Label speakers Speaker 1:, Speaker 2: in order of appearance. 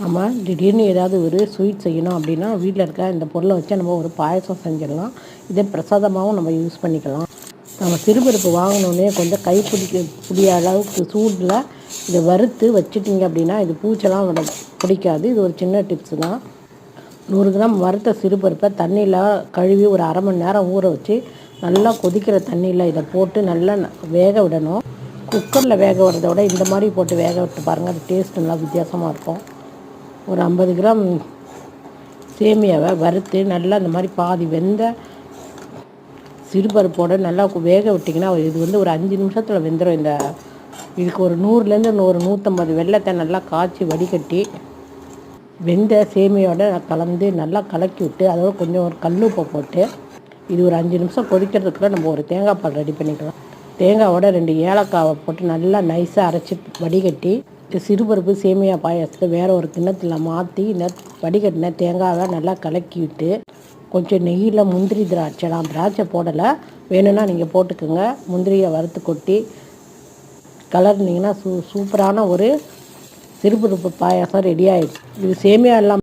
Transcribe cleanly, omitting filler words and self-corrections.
Speaker 1: நம்ம திடீர்னு ஏதாவது ஒரு ஸ்வீட் செய்யணும் அப்படின்னா வீட்டில் இருக்க இந்த பொருளை வச்சு நம்ம ஒரு பாயசம் செஞ்சிடலாம். இதே பிரசாதமாகவும் நம்ம யூஸ் பண்ணிக்கலாம். நம்ம சிறுபருப்பு வாங்கினோடனே கொஞ்சம் புடிய அளவுக்கு சூடில் இதை வறுத்து வச்சுட்டிங்க அப்படின்னா இது பூச்செல்லாம் பிடிக்காது. இது ஒரு சின்ன டிப்ஸு தான். 100 கிராம் வறுத்த சிறுபருப்பை தண்ணியில் கழுவி ஒரு அரை மணி நேரம் ஊற வச்சு நல்லா கொதிக்கிற தண்ணியில் இதை போட்டு நல்லா வேக விடணும். குக்கரில் வேக விடுறத விட இந்த மாதிரி போட்டு வேக விட்டு பாருங்கள், அது டேஸ்ட் நல்லா வித்தியாசமாக இருக்கும். ஒரு 50 கிராம் சேமியாவை வறுத்து நல்லா இந்த மாதிரி பாதி வெந்த சிறுபருப்போடு நல்லா வேக விட்டிங்கன்னா இது ஒரு 5 நிமிஷத்தில் வெந்துடும். இதுக்கு ஒரு 100லேருந்து 150 வெல்லத்தை நல்லா காய்ச்சி வடிகட்டி வெந்த சேமியோட கலந்து நல்லா கலக்கி விட்டு அதோட கொஞ்சம் ஒரு கல்லுப்பை போட்டு இது ஒரு 5 நிமிஷம் கொதிக்கிறதுக்குள்ள நம்ம ஒரு தேங்காய் பால் ரெடி பண்ணிக்கலாம். தேங்காவோட 2 ஏலக்காவை போட்டு நல்லா நைஸாக அரைச்சி வடிகட்டி சிறுபருப்பு சேமியா பாயாசத்தை வேறு ஒரு கிண்ணத்தில் மாற்றி வடிகட்டின தேங்காவை நல்லா கலக்கி விட்டு கொஞ்சம் நெய்யில் முந்திரி திராட்சை போடலை, வேணும்னா நீங்கள் போட்டுக்கோங்க. முந்திரியை வறுத்து கொட்டி கலர்னிங்கன்னா சூப்பரான ஒரு சிறுபருப்பு பாயாசம் ரெடி ஆகிடுச்சு. இது சேமியா எல்லாம்